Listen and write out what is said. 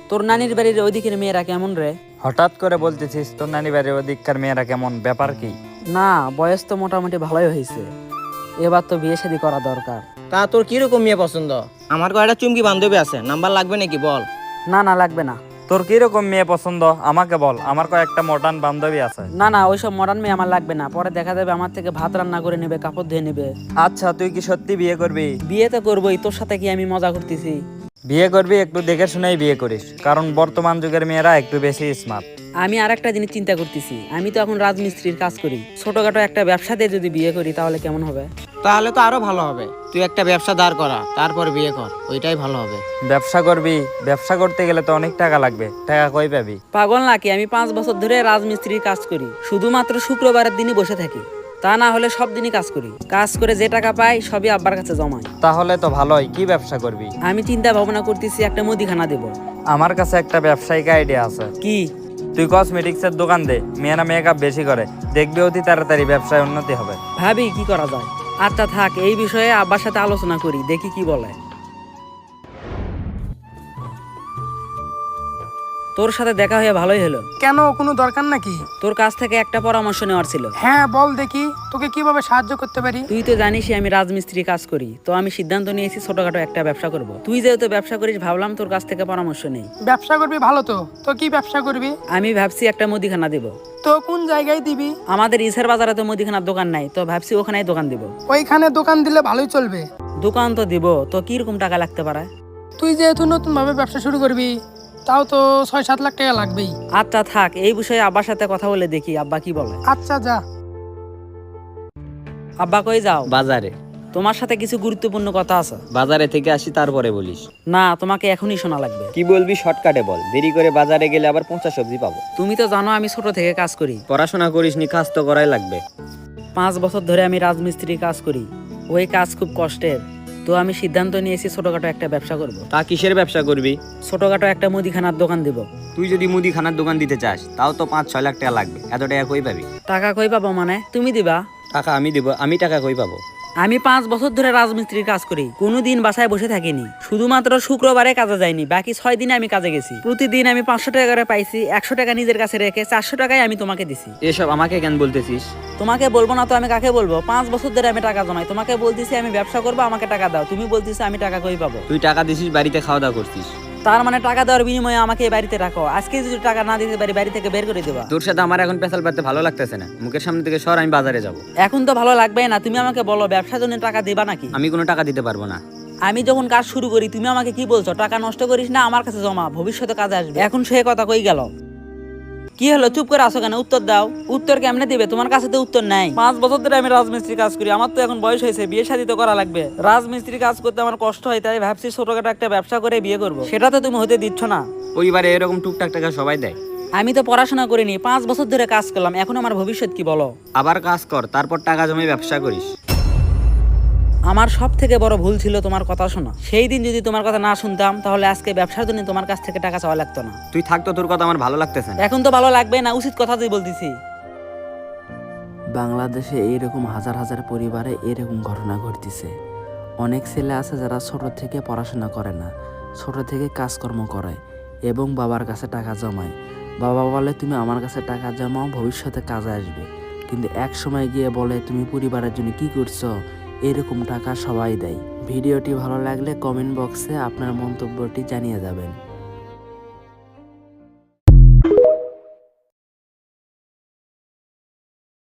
তোর নানির বাড়ির ওইদিকের মেয়েরা কেমন রে? হঠাৎ করে বলতেছিস তোর নানি বাড়ির ওদিককার মেয়েরা কেমন, ব্যাপার কি? না, বয়স তো মোটামুটি ভালোই হয়েছে, এবার তো বিয়ে শাদী করা দরকার। তা তোর কিরকম মেয়ে পছন্দ? আমার কয়টা চুমকি বান্ধবী আছে, নাম্বার লাগবে নাকি বল? না না, লাগবে না। তোর কিরকম মেয়ে পছন্দ আমাকে বল, আমার কয়েকটা মডার্ন বান্ধবী আছে। না না, ওইসব মডার্ন মেয়ে আমার লাগবে না, পরে দেখা যাবে আমার থেকে ভাত রান্না করে নেবে, কাপড় ধুয়ে নেবে। আচ্ছা, তুই কি সত্যি বিয়ে করবি? বিয়ে তো করবোই, তোর সাথে কি আমি মজা করতেছি? বিয়ে করবি একটু দেখে শুনেই বিয়ে করিস, কারণ বর্তমান যুগের মেয়েরা একটু বেশি স্মার্ট। আমি আর একটা জিনিস চিন্তা করতেছি, আমি তো এখন রাজমিস্ত্রির কাজ করি, ছোটখাটো একটা ব্যবসা দিয়ে যদি বিয়ে করি তাহলে কেমন হবে? তাহলে তো আরো ভালো হবে, তুই একটা ব্যবসা দাঁড় করা, তারপর বিয়ে কর, ওইটাই ভালো হবে। ব্যবসা করবি? ব্যবসা করতে গেলে তো অনেক টাকা লাগবে, টাকা কই পাবি? পাগল নাকি? আমি 5 বছর ধরে রাজমিস্ত্রির কাজ করি, শুধুমাত্র শুক্রবারের দিনই বসে থাকি, তা না হলে সব দিনই কাজ করি। কাজ করে যে টাকা পাই সবই আব্বার কাছে জমাই। তাহলে তো ভালোই, কি ব্যবসা করবি? আমি চিন্তা ভাবনা করতেছি একটা মুদিখানা দেব। আমার কাছে একটা ব্যবসায়িক আইডিয়া আছে। কি? তুই কসমেটিক্সের দোকান দে, মেয়েরা মেকআপ বেশি করে, দেখবি অতি তাড়াতাড়ি ব্যবসায় উন্নতি হবে। ভাবি কি করা যায়। আচ্ছা থাক, এই বিষয়ে আব্বার সাথে আলোচনা করি, দেখি কি বলে। তোর সাথে দেখা হয়ে ভালোই হলো। কেন, কোনো দরকার নাকি? তোর কাছ থেকে একটা পরামর্শ নেওয়ার ছিল। হ্যাঁ বল দেখি, তোকে কিভাবে সাহায্য করতে পারি। তুই তো জানিসই আমি রাজমিস্ত্রি কাজ করি, তো আমি সিদ্ধান্ত নিয়েছি ছোটখাটো একটা ব্যবসা করব। তুই যেহেতু ব্যবসা করিস, ভাবলাম তোর কাছ থেকে পরামর্শ নেই। ব্যবসা করবি ভালো তো, তো কি ব্যবসা করবি? আমি ভাবছি একটা মুদিখানা দিব। তো কোন জায়গায় দিবি? আমাদের ইসের বাজারে তো মুদিখানার দোকান নাই, তো ভাবছি ওখানেই দোকান দিব। ওইখানে দোকান দিলে ভালোই চলবে। দোকান তো দিব, তো কিরকম টাকা লাগতে পারে? তুই যেহেতু নতুন ভাবে ব্যবসা শুরু করবি, তাও তো 6-7 লাখ টাকা লাগবেই। আচ্ছা থাক, এই বিষয়ে আব্বার সাথে কথা বলে দেখি আব্বা কি বলে। আচ্ছা যা। আব্বা কই যাও? বাজারে। তোমার সাথে কিছু গুরুত্বপূর্ণ কথা আছে। বাজারে থেকে আসি তারপরে বলিস। না, তোমাকে এখনই শোনা লাগবে। কি বলবি শর্টকাটে বল, দেরি করে বাজারে গেলে আবার 50 সবজি পাবো। তুমি তো জানো আমি ছোট থেকে কাজ করি। পড়াশোনা করিসনি, কাজ তো করাই লাগবে। 5 বছর ধরে আমি রাজমিস্ত্রির কাজ করি, ওই কাজ খুব কষ্টের, তো আমি সিদ্ধান্ত নিয়েছি ছোটখাটো একটা ব্যবসা করব। তা কিসের ব্যবসা করবি? ছোটখাটো একটা মুদিখানার দোকান দিব। তুই যদি মুদিখানার দোকান দিতে চাস তাও তো 5-6 লাখ টাকা লাগবে, এত টাকা কই পাবি? টাকা কই পাবো মানে? তুমি দিবা? টাকা আমি দিব, আমি টাকা কই পাবো? আমি 5 বছর ধরে রাজমিস্ত্রির কাজ করি, কোনোদিন বাসায় বসে থাকিনি, শুধুমাত্র শুক্রবারে কাজে যাইনি, বাকি 6 দিনে আমি কাজে গেছি। প্রতিদিন আমি 500 টাকা করে পাইছি, 100 টাকা নিজের কাছে রেখে 400 টাকাই আমি তোমাকে দিছি। এসব আমাকে কেন বলতেছিস? তোমাকে বলবো না তো আমি কাকে বলবো? 5 বছর ধরে আমি টাকা জমাই, তোমাকে বলতেছি আমি ব্যবসা করবো, আমাকে টাকা দাও, তুমি বলতেছি আমি টাকা কই পাবো? তুই টাকা দিছিস, বাড়িতে খাওয়া দাওয়া করছিস। তার মানে টাকা দেওয়ার বিনিময়ে আমাকে এই বাড়িতে রাখো, আজকে যদি টাকা না দিতে পারি বাড়ি থেকে বের করে দেবা। তোর সাথে আমার এখন পেছাল পাতে ভালো লাগতেছে না, মুখের সামনে থেকে সর, আমি বাজারে যাব। এখন তো ভালো লাগবে না, তুমি আমাকে বলো ব্যবসার জন্য টাকা দেবা নাকি? আমি কোনো টাকা দিতে পারবো না। আমি যখন কাজ শুরু করি তুমি আমাকে কি বলছো, টাকা নষ্ট করিস না, আমার কাছে জমা, ভবিষ্যতে কাজে আসবে। এখন সে কথা কই গেল? কি হলো, চুপ করে আসো কেন? উত্তর দাও। উত্তর কেমনে দিবে? তোমার কাছে তো উত্তর নাই। 5 বছর ধরে আমি রাজমিস্ত্রি কাজ করি, আমার তো এখন বয়স হয়েছে, বিয়ে শাদী তো করা লাগবে। রাজমিস্ত্রি কাজ করতে আমার কষ্ট হয়, তাই ভাবছি ছোটখাটো একটা ব্যবসা করে বিয়ে করব। সেটা তো তুমি হতে দিচ্ছ না। পরিবারে এরকম টুকটাক টাকা সবাই দেয়। আমি তো পড়াশোনা করিনি, 5 বছর ধরে কাজ করলাম, এখন আমার ভবিষ্যৎ কি বলো? আবার কাজ কর, তারপর টাকা জমিয়ে ব্যবসা করিস। আমার সব থেকে বড় ভুল ছিল তোমার কথা শোনা। সেই দিন যদি তোমার কথা না শুনতাম তাহলে আজকে ব্যবসার জন্য তোমার কাছ থেকে টাকা চাওয়া লাগতো না। তুই থাকতো, তোর কথা আমার ভালো লাগতেছে না। এখন তো ভালো লাগবে না, উচিত কথাই বলতেছি। বাংলাদেশে এইরকম হাজার হাজার পরিবারে এরকম ঘটনা ঘটতেছে। অনেক ছেলে আছে যারা ছোট থেকে পড়াশোনা করে না, ছোট থেকে কাজকর্ম করে এবং বাবার কাছে টাকা জমায়। বাবা বলে তুমি আমার কাছে টাকা জমাও, ভবিষ্যতে কাজে আসবে, কিন্তু এক সময় গিয়ে বলে তুমি পরিবারের জন্য কি করছো। এরকম টাকা সবাই দেয়। ভিডিওটি ভালো লাগলে কমেন্ট বক্সে আপনার মন্তব্যটি জানিয়ে যাবেন।